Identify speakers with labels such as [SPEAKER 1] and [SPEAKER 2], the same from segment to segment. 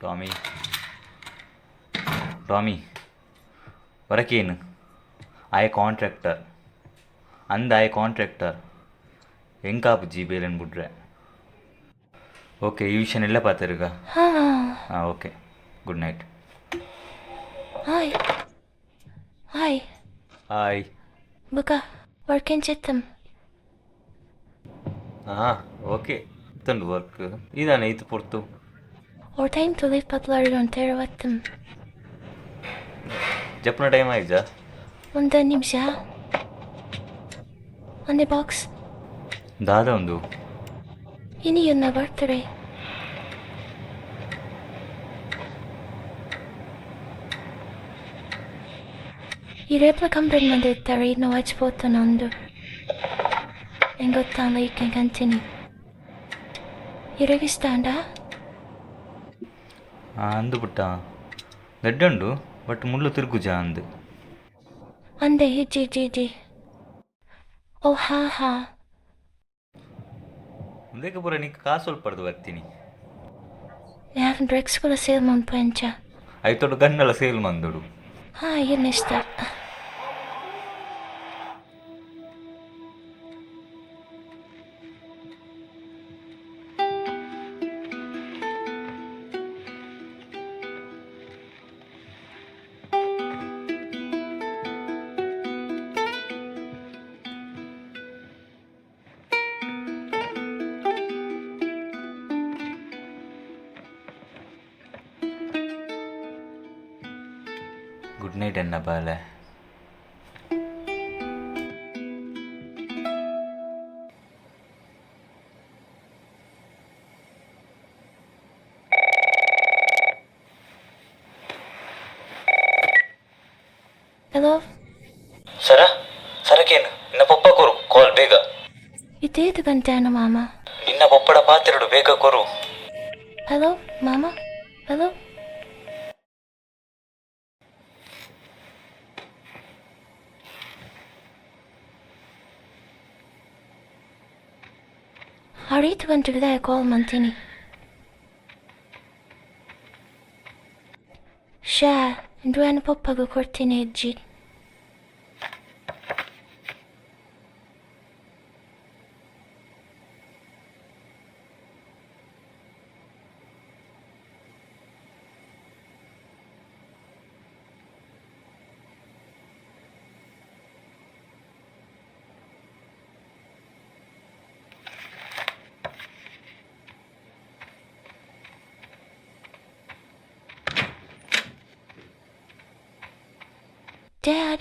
[SPEAKER 1] Tommy Tommy ಹೊರಕೇನು ಆಯ್ contractor ಅಂದ ಆಯ್ ಕಾಂಟ್ರಾಕ್ಟರ್ ಹೆಂಗಾಪು ಜಿ ಬೇಲನ್ ಬಿಡ್ರೆ ಓಕೆ ಈ ವಿಷಯನೆಲ್ಲ ಪಾತಿರುಗ
[SPEAKER 2] ಹಾಂ
[SPEAKER 1] okay good night
[SPEAKER 2] hi hi
[SPEAKER 1] hi
[SPEAKER 2] ಬುಕ ವರ್ಕಿಂಗ್ ಚಿತ್ತಂ
[SPEAKER 1] ಹಾಂ ಓಕೆ ತಂದು ವರ್ಕ್ ಇದಾನೆ ಇದು ಪೊರ್ತು
[SPEAKER 2] or time to leave Patlar on Terrawatum.
[SPEAKER 1] ಜಪ್ನ ಟೈಮ್ ಆಯ್ತಾ
[SPEAKER 2] ಒಂದು ನಿಮಿಷ ಒಂದೇ ಬಾಕ್ಸ್
[SPEAKER 1] ದಾದ ಒಂದು
[SPEAKER 2] ಇನಿಯನ್ನ ಬರ್ತಾರೆ ಈ ರೇಪ್ಲ ಕಂಪ್ಲೇಂಟ್ ಬಂದಿರ್ತಾರೆ ನಾವು ಹಚ್ಬೋತಾನ ಒಂದು ಹೆಂಗೆ ಗೊತ್ತಾಗಲ್ಲ ಈ ಕ್ಯಾನ್ ಕಂಟಿನ್ಯೂ ಇರಗಿಸ್ತಾಂಡ
[SPEAKER 1] ಅಂದು ಬಿಟ್ಟ ಗಡ್ಡುಂಡು ಬಟ್ ಮುಳ್ಳು ತಿರುಗುಜ ಅಂದು
[SPEAKER 2] ಅಂದೆ ಜಿ ಜಿ ಜಿ ಓ ಹಾ ಹಾ
[SPEAKER 1] ಮುಂದಕ್ಕೆ ಪೂರ ನೀ ಕಾಸು ಸ್ವಲ್ಪ ಪಡೆದು ಬರ್ತೀನಿ
[SPEAKER 2] ಯಾರು ಡ್ರಗ್ಸ್ಗಳ ಸೇಲ್ ಮಾಡ್ಪಂಚ
[SPEAKER 1] ಐತೋಡು ಗನ್ನೆಲ್ಲ ಸೇಲ್ ಮಂದೋಡು
[SPEAKER 2] ಹಾಂ ಏನಿಷ್ಟ
[SPEAKER 1] ಗುಡ್ ನೈಟ್ ಎನ್ನ ಬಾಲೆ
[SPEAKER 2] ಹಲೋ
[SPEAKER 1] ಸರಕೇನು ನಿನ್ನ ಪಪ್ಪ ಕೊರು ಕಾಲ್ ಬೇಗ
[SPEAKER 2] ಇದೇದು ಗಂಟೆನ ಮಾಮ
[SPEAKER 1] ನಿನ್ನ ಪಪ್ಪಡ ಪಾತ್ರೆಡು ಬೇಗ ಕೊರು
[SPEAKER 2] ಹಲೋ ಮಾಮ ಹಲೋ ಹರಿತು ಗಂಟೆಗೆ ಕಾಲ್ ಮಾಡ್ತೀನಿ ಶಾ ಇಂದು ನನ್ನ ಪಪ್ಪಗೂ ಕೊಡ್ತೀನಿ ಅಜ್ಜಿ Dad.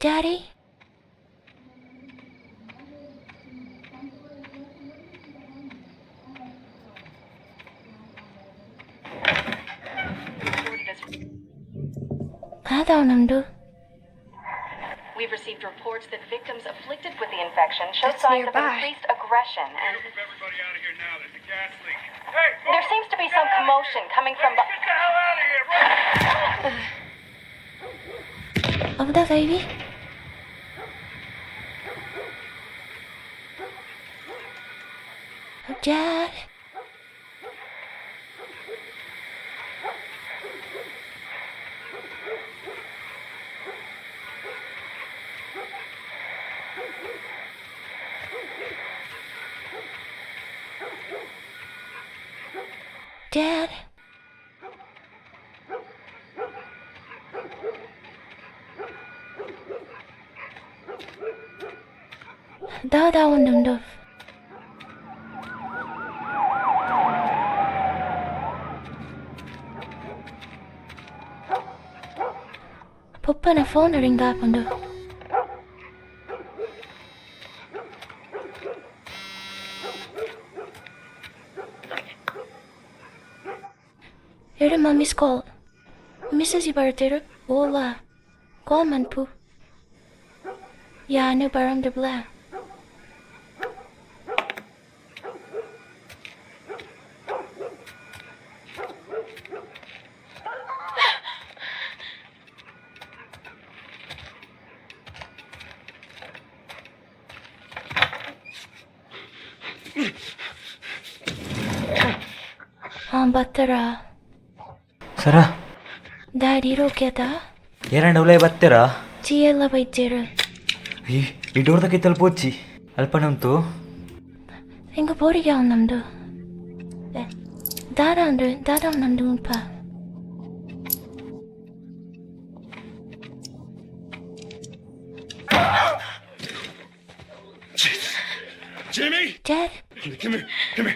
[SPEAKER 2] Daddy?
[SPEAKER 3] We've received reports that victims afflicted with the infection show signs of increased aggression and
[SPEAKER 4] Move everybody out of here now. There's a gas leak. Hey,
[SPEAKER 3] there seems to be some commotion coming from
[SPEAKER 4] get the hell out of here! Right.
[SPEAKER 2] Of the baby? Dad? Dad? Dada ಒಂದೊಂದು ಪಪ್ಪನ phone ring ಹಾಕೊಂಡು ಎರಡು ಮಮ್ಮಿಸ್ ಕಾಲ್ Mrs. Barter, hola. Kolman pu. Ja, nu baram de bla. ಬತ್ತರಾ
[SPEAKER 1] ಸರ
[SPEAKER 2] ದಾಡಿ ರೋಕ್ಯದ
[SPEAKER 1] ಏರಂಡ ಉಲೈ ಬತ್ತೆರಾ
[SPEAKER 2] ಚೀ ಎಲ್ಲ ಬೈತೇರು
[SPEAKER 1] ಈ ಡೋರ್ದಕ್ಕೆ ತಲುಪೋಚ್ಚಿ ಅಲ್ಪನೆ ಉಂಟು
[SPEAKER 2] ಹಿಂಗ ಬೋರಿಗೆ ಅವ್ನು ನಮ್ದು ದಾದ ನಂದು ಉಂಪ
[SPEAKER 4] Jimmy?
[SPEAKER 2] Dad?
[SPEAKER 4] Come here. Jimmy!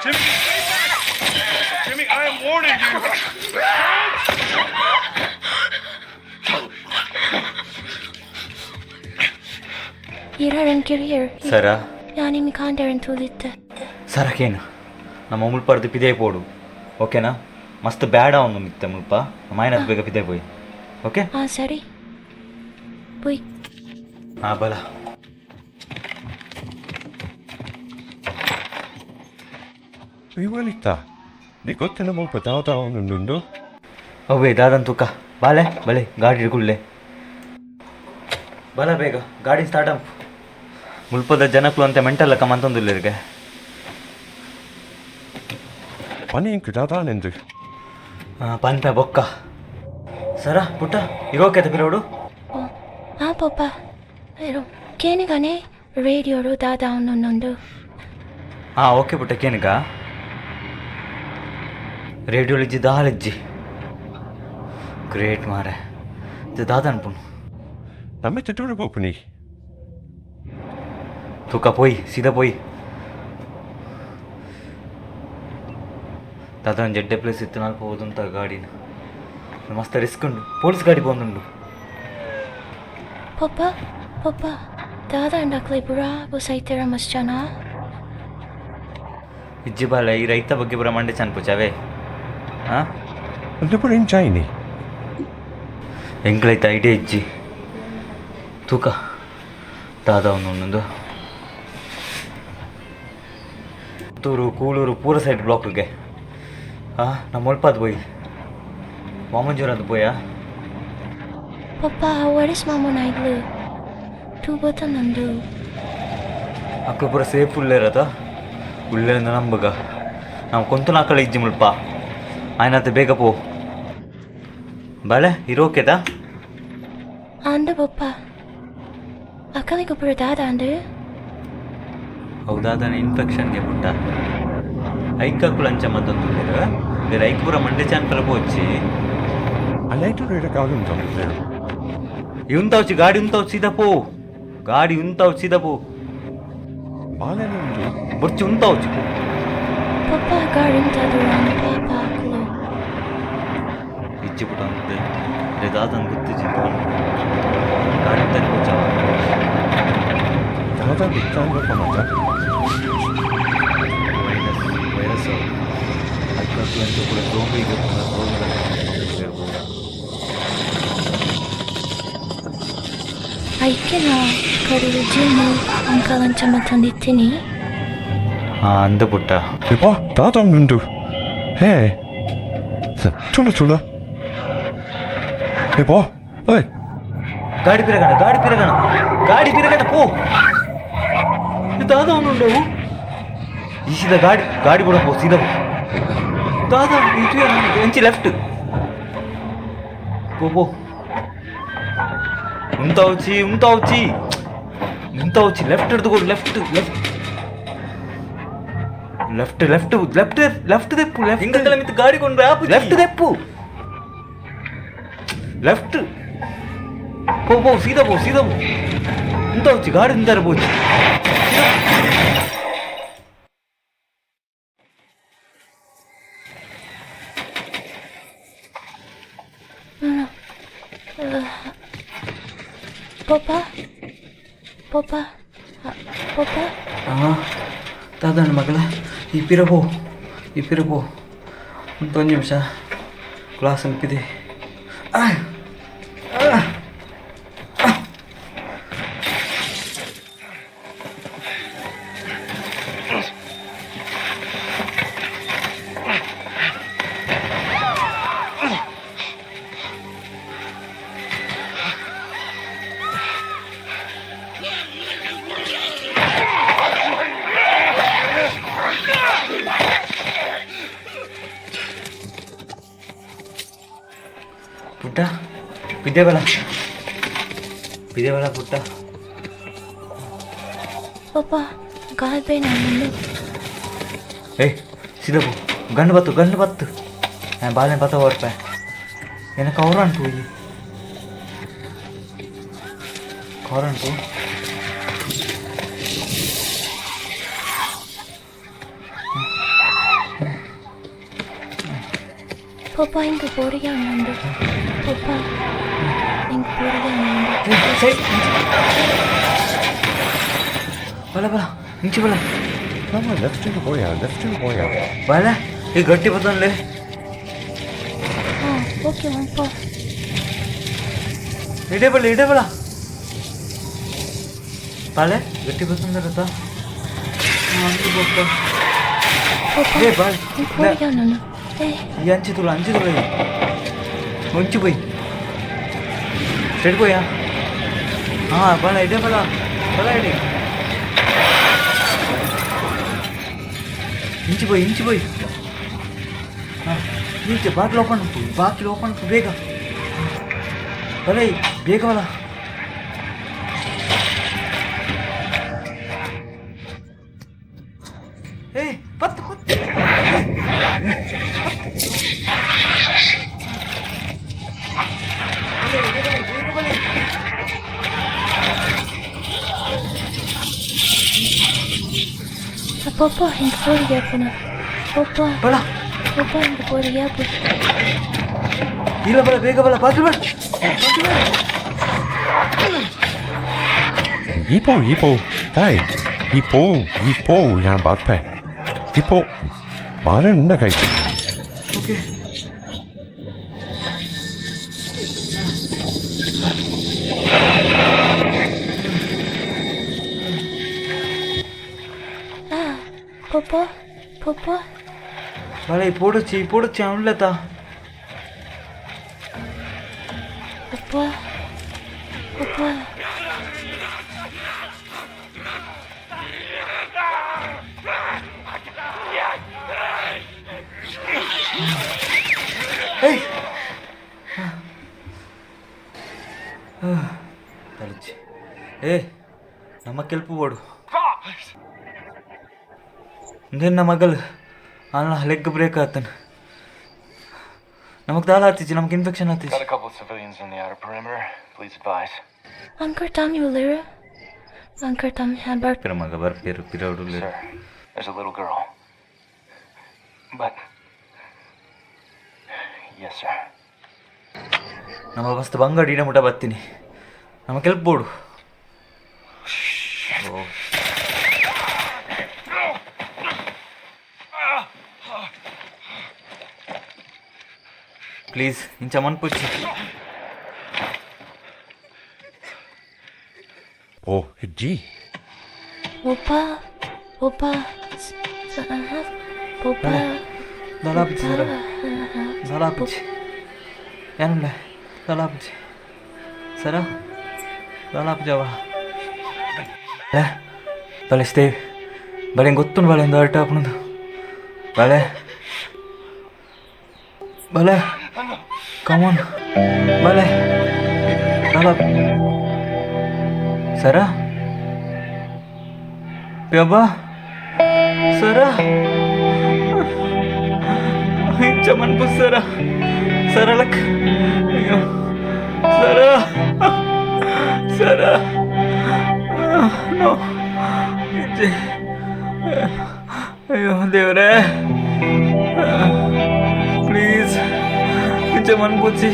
[SPEAKER 4] Jimmy, stay back! Jimmy, I am warning you!
[SPEAKER 2] Iraren kirier.
[SPEAKER 1] ಸರ
[SPEAKER 2] ಯಾನಿಮಿ ಕಾಂಡರನ್ ತೂಲಿತ್ತೆ
[SPEAKER 1] ಸರಕೇನು ನಮ್ಮ ಮುಲ್ಪರ್ದು ಪಿದೆ ಪೋಡು ಓಕೆನಾ ಮಸ್ತ್ ಬ್ಯಾಡ ಅವನು ಮಿತ್ತೆ ಮುಲ್ಪ ಮಾಯನದ್ ಬೇಗ ಪಿದೆ ಪೋಯ್ ಓಕೆ
[SPEAKER 2] ಸರಿ ಪುಯ್
[SPEAKER 1] ಬಲ
[SPEAKER 5] Rivalita, di ಗೊತ್ತಿಲ್ಲ ಮುಲ್ಪ ತಾವ ಅವನುಂಡು
[SPEAKER 1] ಅವೇ ದಾದನ್ ತೂಕ ಬಾಲೆ ಬಲೆ ಗಾಡಿ ಹಿಡ್ಕೊಳ್ಳೆ ಬಲ ಬೇಗ ಗಾಡಿ ಸ್ಟಾರ್ಟ್ ಅಪ್ ಮುಲ್ಪದ ಜನಕ್ಕಳು ಅಂತ ಮೆಂಟಲ್ ಅಕ್ಕ ಮಂತೊಂದಿಲ್ಲರಿಗೆ
[SPEAKER 5] ಪನಿ ಇಂಕು ದಾದಾನೆಂದು
[SPEAKER 1] ಪನ್ಪೆ ಬೊಕ್ಕ ಸರ ಪುಟ್ಟ ಇರೋಕೆ ತಪಿರೋಡು
[SPEAKER 2] ಪಪ್ಪ ಕೇನಿಗಾನೆ ರೇಡಿಯೋರು ದಾದ ಅವನೊಂದು
[SPEAKER 1] ಓಕೆ ಪುಟ್ಟ ಕೇನಿಗ ರೇಡಿಯೋಲಿಜ್ಜಿ ದಾಲಿಜ್ಜಿ ಗ್ರೇಟ್ ಮಾರೆ ಇದು ದಾದ ಅನ್ಪುಣು
[SPEAKER 5] ನಮ್ಮ ತಿಟ್ಟೂರು ಪೋಪುನಿ
[SPEAKER 1] ತೂಕ ಪೋಯ್ ಸೀದಾ ಪೋಯ್ ದಾದ ಜಡ್ಡೆ ಪ್ಲೇಸ್ ಇತ್ತು ನಾಲ್ಕು ಹೋದಂತ ಗಾಡಿನ ಮಸ್ತ್ ರಿಸ್ಕ್ ಉಂಡು ಪೊಲೀಸ್ ಗಾಡಿ ಬಂದುಂಡು
[SPEAKER 2] ಪಪ್ಪ ದಾದ ಅಂಡಕ್ಲೈ ಬುರಾ ಬುಸೈತೆರ ಮಸ್ತ್ ಜನ
[SPEAKER 1] ಇಜ್ಜಿ ಬಾಲ ಈ ರೈತ ಬಗ್ಗೆ ಬರ ಮಂಡೆ ಚನ್ಪುಚಾವೆ
[SPEAKER 5] ಅದು ಪುರ ಇಂಚಾಯಿನಿ
[SPEAKER 1] ಎಂಕ್ಲೈತ ಐಡಿಯಾ ಇಜ್ಜಿ ತೂಕ ದಾದ ಒಂದೊಂದು ಪುತ್ತೂರು ಕೂಳೂರು ಪೂರ ಸೈಡ್ ಬ್ಲಾಕ್ಗೆ ನಮ್ಮ ಮುಲ್ಪದ ಪೋಯ್ ಮಾಮಂಜೂರದ್ದು ಪೋಯಾ
[SPEAKER 2] ಪಪ್ಪ ವರಿಸ್ ಮಾಮೂನಾಯ್ಲು ತೂಬತ್ತ ನಂದು
[SPEAKER 1] ಅಕ್ಕ ಪೂರ ಸೇಫ್ ಉಳ್ಳೇರದ ಉಳ್ಳೇರಿಂದ ನಂಬಗ ನಾವು ಕೊಂತು ನಾಕಳ ಇಜ್ಜಿ ಮುಲ್ಪ ಆಯ್ನತ್ತೆ ಬೇಗ ಪೋ ಬಾಳೆ ಇರೋಕೆದಾ
[SPEAKER 2] ಅಂದು ಪಪ್ಪ ಅಕ್ಕನಿಗೆ ಪುರ ದಾದ ಅಂದು
[SPEAKER 1] ಹೌದಾದ ಇನ್ಫೆಕ್ಷನ್ಗೆ ಪುಟ್ಟ ಐಕ್ಕಕ್ಕೂ ಲಂಚ ಮತ್ತೊಂದು ಬೇರೆ ಐಕ್ ಪೂರ ಮಂಡೆ ಚಾನ್ಪಲ ಪೋಚ್ಚಿ
[SPEAKER 5] ಅಲ್ಲೈಟು ರೇಟ ಕಾಲು ಉಂಟು
[SPEAKER 1] ಇವಂತಾವ್ಚಿ ಗಾಡಿ ಉಂತಾವ್ ಸೀದಾ ಪೋ ಗಾಡಿ ಉಂತಾವ್ ಸೀದಾ ಪೋ
[SPEAKER 5] ಬಾಲೆಲ್ಲ ಉಂಟು
[SPEAKER 1] ಬುರ್ಚಿ ಉಂತಾವ್ಚಿ ಪೋ
[SPEAKER 2] ಪಪ್ಪ ಗಾಡಿಂತದು ರಾಣಿ ಪಾಪ ಹಾಕಲು
[SPEAKER 1] ಇಜ್ಜಿ ಪುಟ ಅಂತೆ ದಾದನ್ ಗುತ್ತಿಜ್ಜಿ ಗಾಡಿ ತಲೆ ಪೂಜಾ
[SPEAKER 5] ದಾದ ಬಿಟ್ಟಾಂಗಪ್ಪ ಮತ
[SPEAKER 1] ವೈರಸ್ ಅಕ್ಕಕ್ಕೂ ಅಂತ ಕೂಡ ರೋಗಿಗೆ ರೋಗಗಳು
[SPEAKER 2] ಐಕೆ ನಾ ಕಡೆಗೆ ಜಿಮ್ಮು ಅಂಕಲಂಚ ಮತ್ತೊಂದಿತ್ತೀನಿ
[SPEAKER 1] ಅಂದ ಪುಟ್ಟ
[SPEAKER 5] ಇಪ್ಪ ದಾದ ಅವನುಂಡು ಹೇ ಚುಳ ಇಪ್ಪ ಓಯ್
[SPEAKER 1] ಗಾಡಿ ಪಿರಗಣ ಪೋ ದಾದ ಅವನುಂಡವು ಈ ಸೀದಾ ಗಾಡಿ ಕೂಡ ಪೋ ಸೀದಾ ದಾದ ಎಂಚಿ ಲೆಫ್ಟ್ ಪೋ ಉಂತಾವ್ಚಿ ಲೆಫ್ಟ್ ಹಿಡ್ದುಕೊಡು ಲೆಫ್ಟ್ ತೆಪ್ಪು ಹಿಂಗಲ್ಲ ಮಿತ್ತು ಗಾಡಿ ಕೊಂಡ್ರೆ ಲೆಫ್ಟ್ ತೆಪ್ಪು ಲೆಫ್ಟ್ ಪೋ ಸೀದಾ ಪೋ ಉಂತಾವ್ಚಿ ಗಾಡಿ ನಿಂತಾರೆ ಪೋಚಿ
[SPEAKER 2] ಪಪ್ಪ
[SPEAKER 1] ದಾದಣ್ಣ ಮಗಳ ಈ ಪಿರಬೋ ಇಪ್ಪಿರಬೋ ಒಂದು ನಿಮಿಷ ಕ್ಲಾಸ್ ಅನ್ಪಿದೆ. ಪುಟ್ಟ ಬಿದ್ದೆ ಬಲ ಪುಟ್ಟ.
[SPEAKER 2] ಪಾಪ ಗಾಲ್ ಬೇಡ ನಿಂದು.
[SPEAKER 1] ಏಯ್ ಸಿದಬು ಗಂಡು ಬತ್ತು ಬಾಳೆ ಪತ್ತ ಹೊರಪ ಏನಕ್ಕೆ ಕೌರಂಟು ಇಲ್ಲಿ ಕೌರಂಟು.
[SPEAKER 2] ಪಾಪ ಹಿಂಗೆ ಬೋರಿಗೆ ನಂದು. ಪಾಪ ಹಿಂಗೆ ಬೋರಿಗೆ ನಂದು.
[SPEAKER 1] ಬಲ ಇಂಚು ಬಲ
[SPEAKER 5] Mama, left to boya.
[SPEAKER 1] ಬಲ ಈ ಗಟ್ಟಿ ಬತ್ತನ್ಲೇ.
[SPEAKER 2] ಹಾಂ ಓಕೆ ಅಪ್ಪ.
[SPEAKER 1] ಇಡೇ ಬಲ ಬಾಳೆ ಗಟ್ಟಿ ಬತ್ತಂದ್ರತ
[SPEAKER 2] ಪಾಪ
[SPEAKER 1] ಏ ಬಾಳೆ
[SPEAKER 2] ಹಿಂಗೆ ಬೋರಿಗೆ ನಾನು.
[SPEAKER 1] ಈ ಅಂಚಿ ತುಳ ಮುಂಚು போய் ಸ್ಟ್ರೇಟ್ போயா. ಹಾಂ ಬಲ ಇಡೇ ಬಲ ಇಡಿ ಇಂಚು போய் ಹಾಂ ಈಚೆ ಬಾಗಿಲು ಓಪನ್ ಬೇಗ ಬಲ ಬೇಗ ಬಲ. ಏ ಪತ್ತು
[SPEAKER 2] ಪಾಪ ಹಿಂಗೆ ಬೋರಿಗೆ ಹಾಕೋಣ. ಪಾಪ
[SPEAKER 1] ಬಲ
[SPEAKER 2] ಪಾಪ ಹಿಂಗೆ ಬೋರಿಗೆ ಹಾಕು.
[SPEAKER 1] ಇಲ್ಲ ಬಲ ಬೇಗ ಬಲ ಬಾಗಿಲು ಬಲ.
[SPEAKER 5] Ipo. Dai. Ipo. Yan batpe. Ipo. Maren na kai.
[SPEAKER 1] Okay
[SPEAKER 2] ಪಾಪ
[SPEAKER 1] ಬಲ ಈ ಪೋಡಚ್ಚಿ ಅವನ್ಲತ
[SPEAKER 2] ಪಾಪ
[SPEAKER 1] ಏಯ್ ತಲಚಿ ಏ ನಮ್ಮ ಕೆಲ್ಪು ಬೋಡು ನನ್ನ ಮಗಳು ಅಲ್ಲ ಲೆಗ್ ಬ್ರೇಕ್ ಆತನ ನಮಗೆ ದಾಳ ಹತ್ತಿಚ್ಚಿ ನಮ್ಗೆ infection ಹತ್ತಿಚ್ಚಿ.
[SPEAKER 6] Got a couple of civilians on the outer perimeter. Please advise.
[SPEAKER 2] Ankur Tam Ulira. Ankur Tam Habart.
[SPEAKER 1] ಮಗ ಬರ್ಪೇರು ಪಿರೌಡು.
[SPEAKER 6] Sir, there's a little girl. But... Yes, sir.
[SPEAKER 1] ನಮ್ಮ ಮಸ್ತ್ ಬಂಗಾಡಿ ಮುಟ ಬರ್ತೀನಿ ನಮ್ಮ ಕೆಲ್ಪ್ ಬೋಡು. ಪ್ಲೀಸ್ ಇಂಚ ಮನ್ಪುಚ್ಚಿ.
[SPEAKER 5] Oh, G.
[SPEAKER 2] Opa.
[SPEAKER 1] ದಲಾಪಿಚ್ಚಿ ಸರ ದಲಾಪಿಚ್ಚಿ ಏನಿಲ್ಲ ದಲಾಪಿಚ್ಚಿ ಸರ ದಲಾಪಿಚ್ಚವ ಬಲೆ stave ಬಲೆ ಗೊತ್ತು ಬಳೆಂದು ಅರ್ಟ ಹಾಕೊಂಡು ಬಲೆ ಕಮಾನ್ ಬಲೆ ದಲಾಪ್ ಸರ ಪ್ಯಬ್ಬಾ ಸರ ಚಮನ್ ಪುಸ್ ಸರಳಕ್ ಅಯ್ಯೋ ಸರ ನೋ ಅಯ್ಯೋ ದೇವರೇ ಪ್ಲೀಸ್ ಚಮನ್ ಪುಚ್ಚಿ